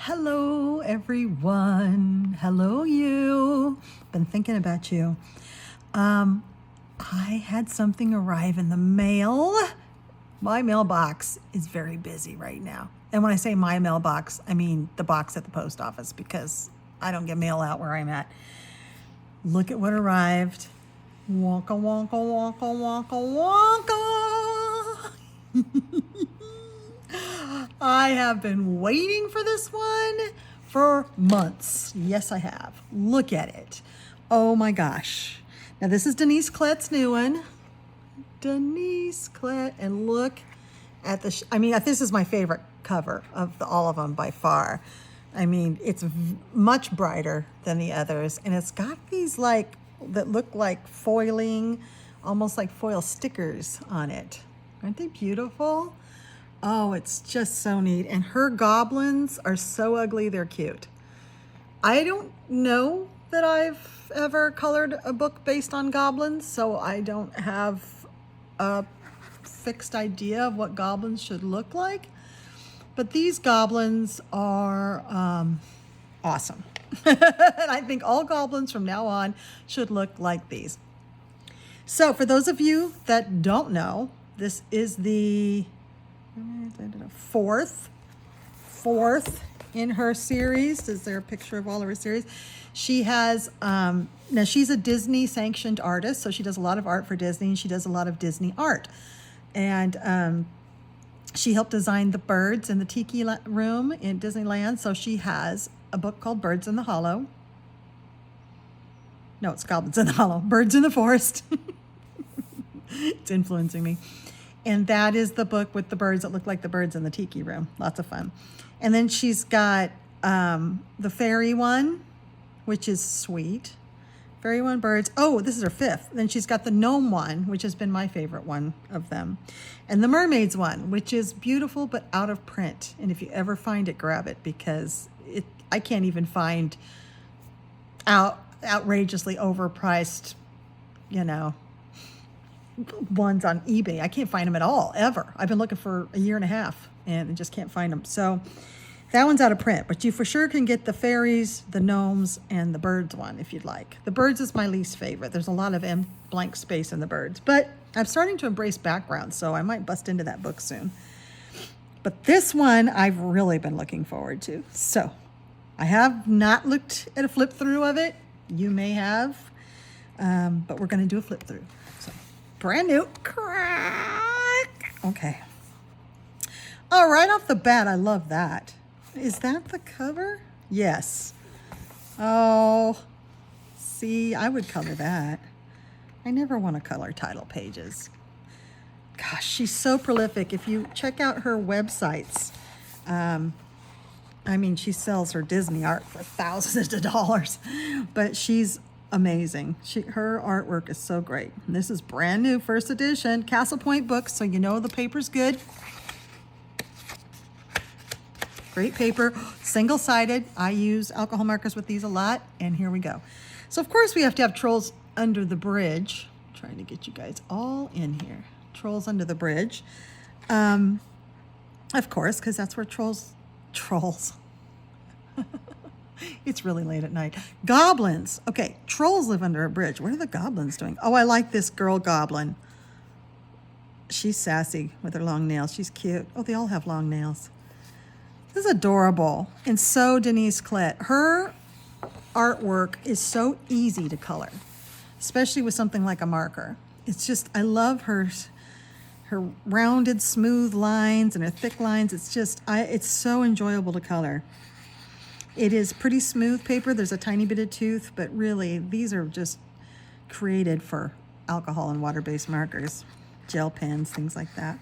Hello, everyone. Hello, you. Been thinking about you. I had something arrive in the mail. My mailbox is very busy right now. And when I say my mailbox, I mean the box at the post office because I don't get mail out where I'm at. Look at what arrived. Wonka, wonka, wonka, wonka, wonka. I have been waiting for this one for months. Yes, I have. Look at it. Oh my gosh. Now this is Denyse Klette's new one. Denyse Klette. And look at the, this is my favorite cover of all of them by far. I mean, it's much brighter than the others. And it's got these that look like foiling, almost like foil stickers on it. Aren't they beautiful? Oh, it's just so neat. And her goblins are so ugly, they're cute. I don't know that I've ever colored a book based on goblins, so I don't have a fixed idea of what goblins should look like. But these goblins are awesome. And I think all goblins from now on should look like these. So for those of you that don't know, this is the fourth in her series. Is there a picture of all of her series? She has, now she's a Disney sanctioned artist, so she does a lot of art for Disney, and she does a lot of Disney art. And she helped design the birds in the Tiki room in Disneyland, so she has a book called Birds in the Hollow. No, it's Goblins in the Hollow. Birds in the Forest. It's influencing me. And that is the book with the birds that look like the birds in the Tiki room. Lots of fun. And then she's got the fairy one, which is sweet. Fairy one, birds. Oh, this is her fifth. Then she's got the gnome one, which has been my favorite one of them. And the mermaids one, which is beautiful but out of print. And if you ever find it, grab it, because I can't even find outrageously overpriced, ones on eBay. I can't find them at all, ever. I've been looking for a year and a half and just can't find them. So that one's out of print, but you for sure can get the fairies, the gnomes, and the birds one if you'd like. The birds is my least favorite. There's a lot of blank space in the birds, but I'm starting to embrace background, so I might bust into that book soon. But this one I've really been looking forward to. So I have not looked at a flip through of it. You may have, but we're going to do a flip through. So brand new. Crack. Okay. Oh, right off the bat, I love that. Is that the cover? Yes. Oh, see, I would color that. I never want to color title pages. Gosh, she's so prolific. If you check out her websites, she sells her Disney art for thousands of dollars, but she's amazing. Her artwork is so great. And this is brand new, first edition, Castle Point books, so you know the paper's good. Great paper, single-sided. I use alcohol markers with these a lot, and here we go. So, of course, we have to have Trolls Under the Bridge. I'm trying to get you guys all in here. Trolls Under the Bridge. Of course, because that's where trolls. It's really late at night. Goblins. Okay, trolls live under a bridge. What are the goblins doing? Oh, I like this girl goblin. She's sassy with her long nails. She's cute. Oh, they all have long nails. This is adorable. And so Denyse Klette. Her artwork is so easy to color, especially with something like a marker. It's just, I love her rounded, smooth lines and her thick lines. It's just, it's so enjoyable to color. It is pretty smooth paper. There's a tiny bit of tooth, but really, these are just created for alcohol and water-based markers, gel pens, things like that.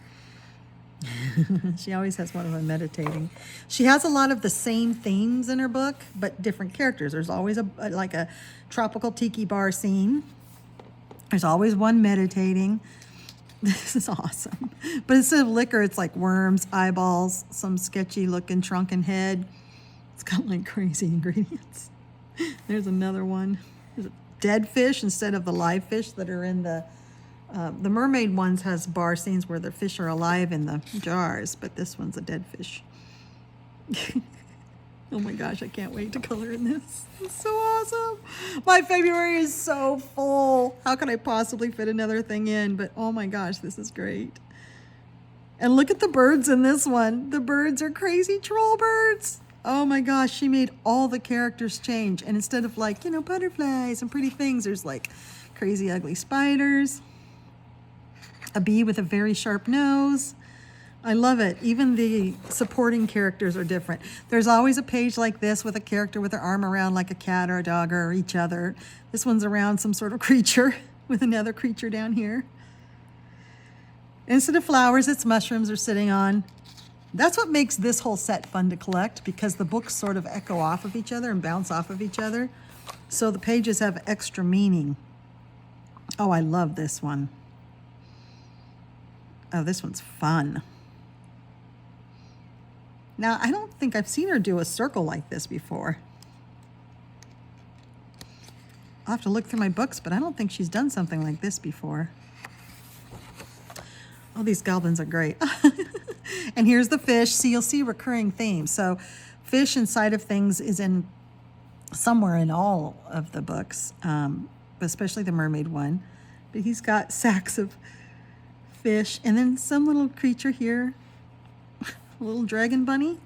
She always has one of them meditating. She has a lot of the same themes in her book, but different characters. There's always a tropical tiki bar scene. There's always one meditating. This is awesome. But instead of liquor, it's like worms, eyeballs, some sketchy looking shrunken head. It's got like crazy ingredients. There's another one. There's a dead fish instead of the live fish that are in the mermaid ones has bar scenes where the fish are alive in the jars, but this one's a dead fish. Oh my gosh, I can't wait to color in this. It's so awesome. My February is so full. How could I possibly fit another thing in? But oh my gosh, this is great. And look at the birds in this one. The birds are crazy troll birds. Oh my gosh, she made all the characters change. And instead of like, you know, butterflies and pretty things, there's like crazy ugly spiders, a bee with a very sharp nose. I love it. Even the supporting characters are different. There's always a page like this with a character with their arm around like a cat or a dog or each other. This one's around some sort of creature with another creature down here. Instead of flowers, it's mushrooms are sitting on. That's what makes this whole set fun to collect, because the books sort of echo off of each other and bounce off of each other. So the pages have extra meaning. Oh, I love this one. Oh, this one's fun. Now, I don't think I've seen her do a circle like this before. I'll have to look through my books, but I don't think she's done something like this before. Oh, these goblins are great. And here's the fish. See, you'll see recurring themes. So fish inside of things is in somewhere in all of the books, especially the mermaid one. But he's got sacks of fish, and then some little creature here, a little dragon bunny,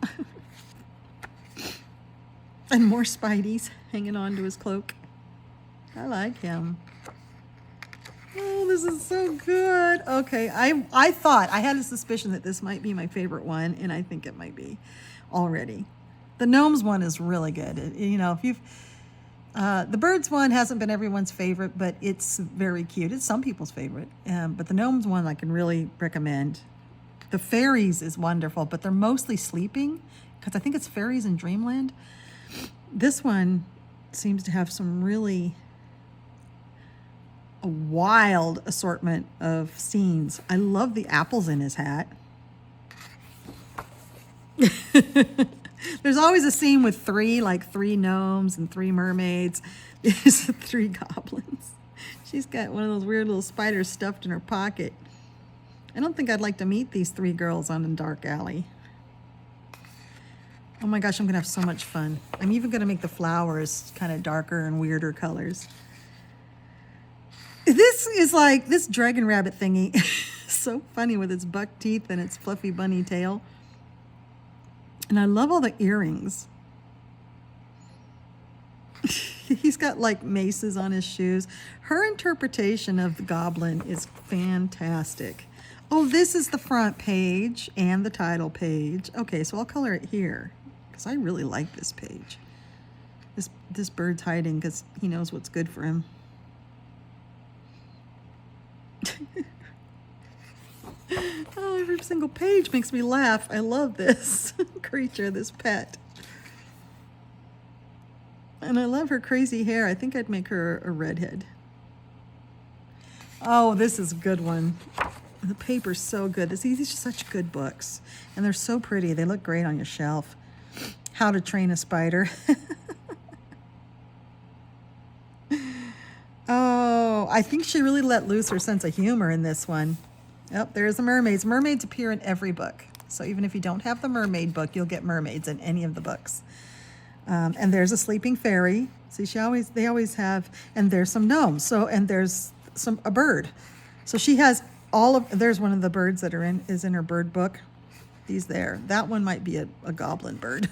and more Spideys hanging on to his cloak. I like him. Oh, this is so good. Okay, I thought, I had a suspicion that this might be my favorite one, and I think it might be already. The gnomes one is really good. You know, if you've, the birds one hasn't been everyone's favorite, but it's very cute. It's some people's favorite. But the gnomes one I can really recommend. The fairies is wonderful, but they're mostly sleeping, because I think it's fairies in Dreamland. This one seems to have some really a wild assortment of scenes. I love the apples in his hat. There's always a scene with three gnomes and 3 mermaids. There's 3 goblins. She's got one of those weird little spiders stuffed in her pocket. I don't think I'd like to meet these 3 girls on a dark alley. Oh my gosh, I'm gonna have so much fun. I'm even gonna make the flowers kind of darker and weirder colors. This is like this dragon rabbit thingy. So funny with its buck teeth and its fluffy bunny tail. And I love all the earrings. He's got like maces on his shoes. Her interpretation of the goblin is fantastic. Oh, this is the front page and the title page. Okay, so I'll color it here because I really like this page. This bird's hiding because he knows what's good for him. Oh, every single page makes me laugh. I love this creature, this pet. And I love her crazy hair. I think I'd make her a redhead. Oh, this is a good one. The paper's so good. These are such good books. And they're so pretty. They look great on your shelf. How to Train a Spider. Oh, I think she really let loose her sense of humor in this one. Oh, there's the mermaids. Mermaids appear in every book. So even if you don't have the mermaid book, you'll get mermaids in any of the books. And there's a sleeping fairy. See, they always have, and there's some gnomes. So, and there's a bird. So she has there's one of the birds that is in her bird book. These there. That one might be a goblin bird.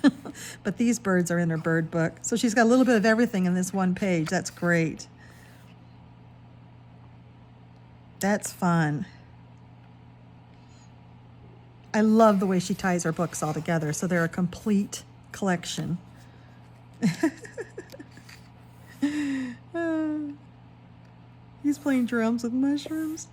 But these birds are in her bird book. So she's got a little bit of everything in this one page. That's great. That's fun. I love the way she ties her books all together, so they're a complete collection. He's playing drums with mushrooms.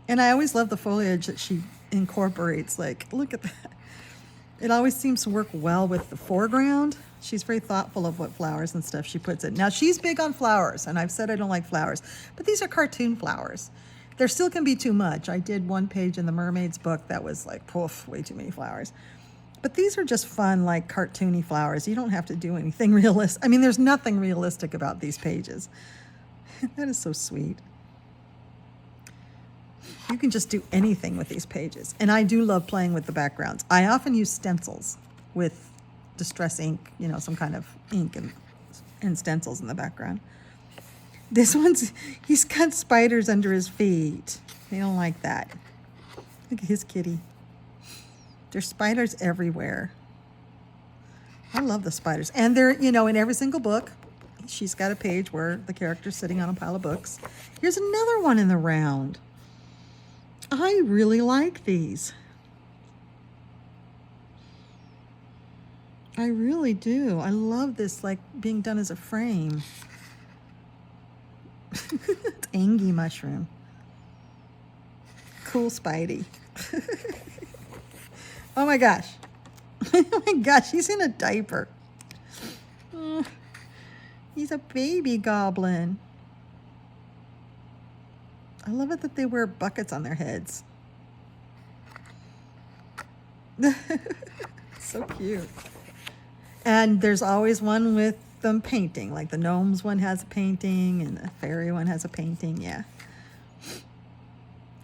And I always love the foliage that she incorporates. Like, look at that. It always seems to work well with the foreground. She's very thoughtful of what flowers and stuff she puts in. Now, she's big on flowers, and I've said I don't like flowers, but these are cartoon flowers. There still can be too much. I did one page in the Mermaid's book that was like, poof, way too many flowers. But these are just fun, like cartoony flowers. You don't have to do anything realistic. I mean, there's nothing realistic about these pages. That is so sweet. You can just do anything with these pages. And I do love playing with the backgrounds. I often use stencils with distress ink, you know, some kind of ink and stencils in the background. This one's, he's got spiders under his feet. They don't like that. Look at his kitty. There's spiders everywhere. I love the spiders. And they're, you know, in every single book, she's got a page where the character's sitting on a pile of books. Here's another one in the round. I really like these. I really do. I love this, like, being done as a frame. It's Angie mushroom. Cool Spidey. Oh my gosh. Oh my gosh, he's in a diaper. He's a baby goblin. I love it that they wear buckets on their heads. So cute. And there's always one with them painting, like the gnomes one has a painting and the fairy one has a painting. Yeah.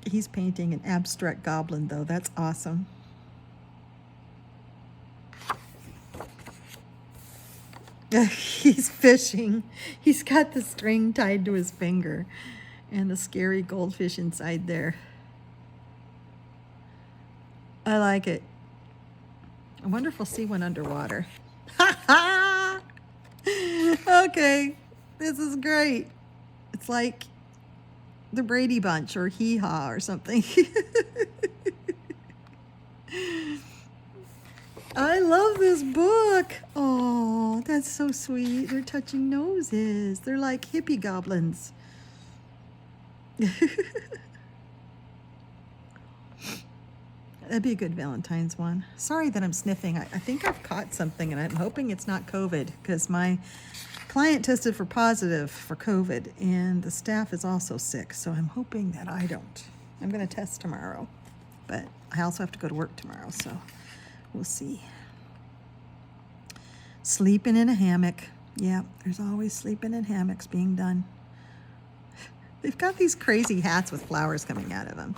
He's painting an abstract goblin though. That's awesome. He's fishing. He's got the string tied to his finger and the scary goldfish inside there. I like it. I wonder if we'll see one underwater. Okay, this is great. It's like the Brady Bunch or Hee Haw or something. I love this book. Oh, that's so sweet. They're touching noses. They're like hippie goblins. That'd be a good Valentine's one. Sorry that I'm sniffing. I think I've caught something, and I'm hoping it's not COVID, because my client tested for positive for COVID, and the staff is also sick, so I'm hoping that I don't. I'm going to test tomorrow, but I also have to go to work tomorrow, so we'll see. Sleeping in a hammock. Yeah, there's always sleeping in hammocks being done. They've got these crazy hats with flowers coming out of them.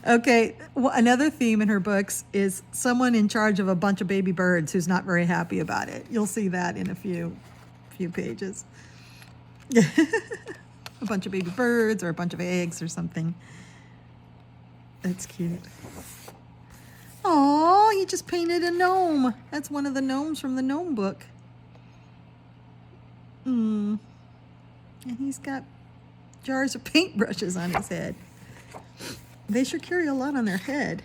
Okay, well, another theme in her books is someone in charge of a bunch of baby birds who's not very happy about it. You'll see that in a few pages. A bunch of baby birds or a bunch of eggs or something. That's cute. Oh, he just painted a gnome. That's one of the gnomes from the gnome book. And he's got jars of paintbrushes on his head. They sure carry a lot on their head.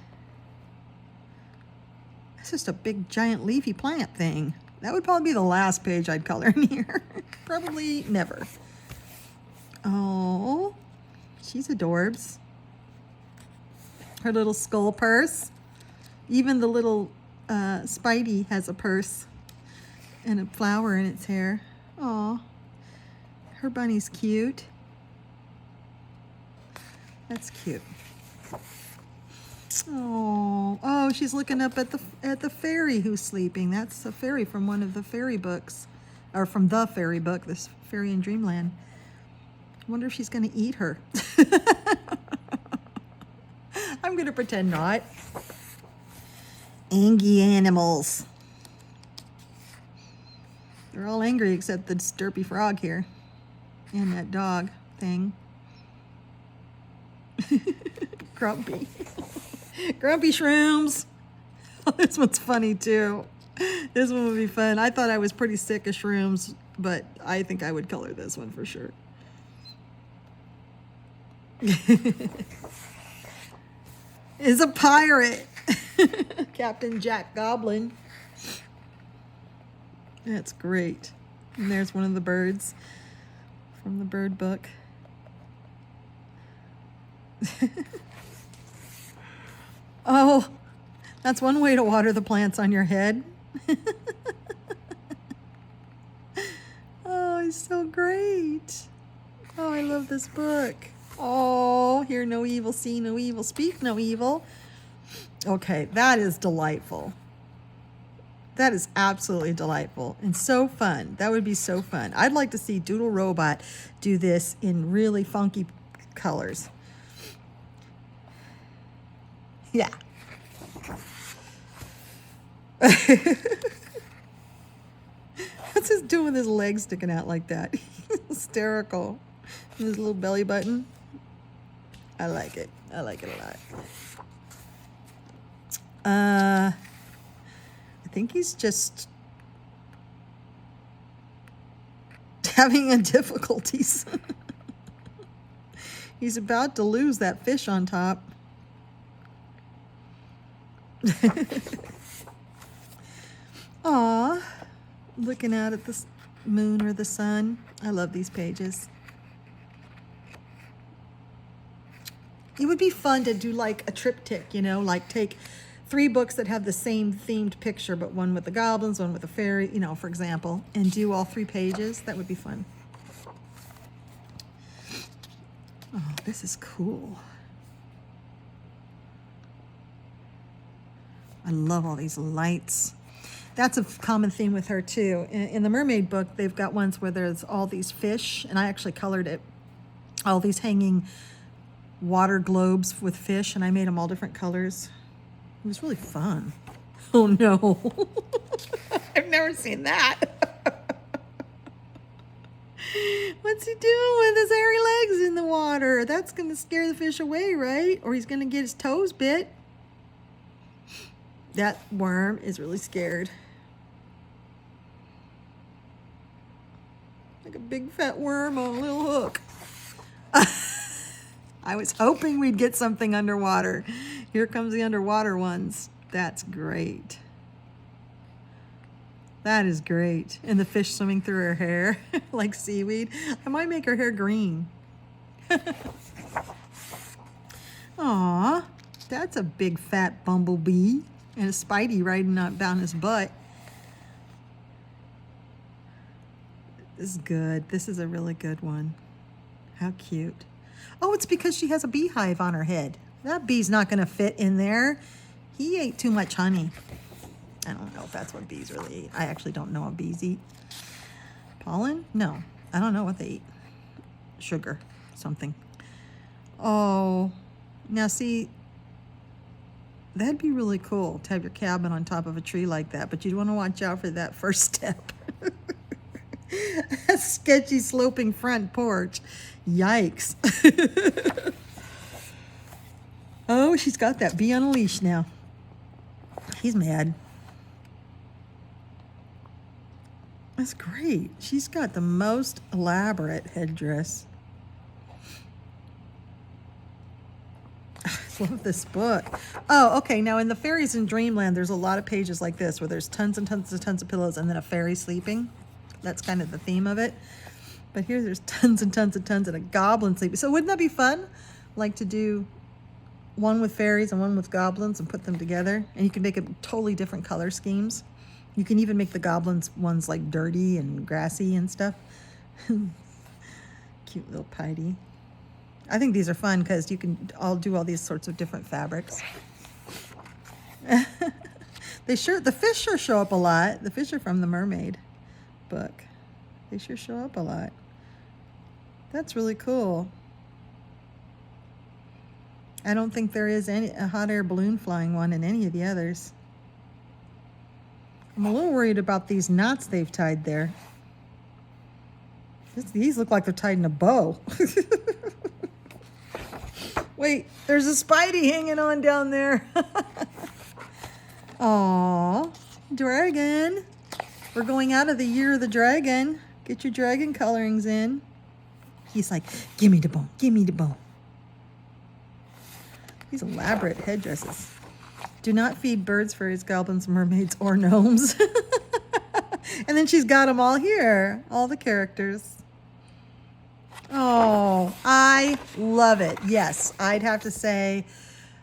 That's just a big, giant, leafy plant thing. That would probably be the last page I'd color in here. Probably never. Oh, she's adorbs. Her little skull purse. Even the little Spidey has a purse and a flower in its hair. Aw, her bunny's cute. That's cute. Oh, she's looking up at the fairy who's sleeping. That's a fairy from one of the fairy books, or from the fairy book, this Fairy in Dreamland. I wonder if she's going to eat her. I'm going to pretend not. Angry animals. They're all angry except the derpy frog here and that dog thing. Grumpy. Grumpy shrooms. Oh, this one's funny too. This one would be fun. I thought I was pretty sick of shrooms, but I think I would color this one for sure. Is a pirate. Captain Jack Goblin. That's great. And there's one of the birds from the bird book. Oh, that's one way to water the plants on your head. Oh, it's so great. Oh, I love this book. Oh, hear no evil, see no evil, speak no evil. Okay, that is delightful. That is absolutely delightful and so fun. That would be so fun. I'd like to see Doodle Robot do this in really funky colors. Yeah. What's he doing with his legs sticking out like that? Hysterical. And his little belly button. I like it. I like it a lot. I think he's just having a difficulties. He's about to lose that fish on top. Aw, looking out at the moon or the sun. I love these pages. It would be fun to do like a triptych, you know, like take 3 books that have the same themed picture, but one with the goblins, one with the fairy, you know, for example, and do all 3 pages. That would be fun. Oh, this is cool. I love all these lights. That's a common theme with her too. In the mermaid book, they've got ones where there's all these fish, and I actually colored it. All these hanging water globes with fish, and I made them all different colors. It was really fun. Oh no. I've never seen that. What's he doing with his hairy legs in the water? That's going to scare the fish away, right? Or he's going to get his toes bit. That worm is really scared. Like a big fat worm on a little hook. I was hoping we'd get something underwater. Here comes the underwater ones. That's great. That is great. And the fish swimming through her hair like seaweed. I might make her hair green. Aw, that's a big fat bumblebee and a Spidey riding down his butt. This is good. This is a really good one. How cute. Oh, it's because she has a beehive on her head. That bee's not going to fit in there. He ate too much honey. I don't know if that's what bees really eat. I actually don't know what bees eat. Pollen? No. I don't know what they eat. Sugar. Something. Oh. Now see, that'd be really cool to have your cabin on top of a tree like that, but you'd want to watch out for that first step. A sketchy sloping front porch. Yikes. Oh, she's got that bee on a leash now. He's mad. That's great. She's got the most elaborate headdress. I love this book. Oh, okay. Now in the Fairies in Dreamland, there's a lot of pages like this where there's tons and tons and tons of pillows and then a fairy sleeping. That's kind of the theme of it. But here there's tons and tons and tons and a goblin sleeping. So wouldn't that be fun? Like to do one with fairies and one with goblins and put them together. And you can make them totally different color schemes. You can even make the goblins ones like dirty and grassy and stuff. Cute little piety. I think these are fun because you can all do all these sorts of different fabrics. The fish sure show up a lot. The fish are from the mermaid book. They sure show up a lot. That's really cool. I don't think there is a hot air balloon flying one in any of the others. I'm a little worried about these knots they've tied there. These look like they're tied in a bow. Wait, there's a Spidey hanging on down there. Aw, dragon. We're going out of the year of the dragon. Get your dragon colorings in. He's like, give me the bone, give me the bone. These elaborate headdresses. Do not feed birds, fairies, goblins, mermaids, or gnomes. And then she's got them all here, all the characters. Oh, I love it. Yes, I'd have to say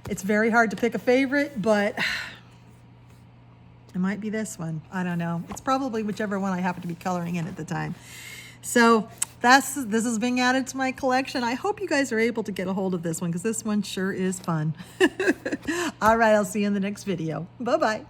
it's very hard to pick a favorite, but it might be this one. I don't know. It's probably whichever one I happen to be coloring in at the time. So this is being added to my collection. I hope you guys are able to get a hold of this one because this one sure is fun. All right, I'll see you in the next video. Bye-bye.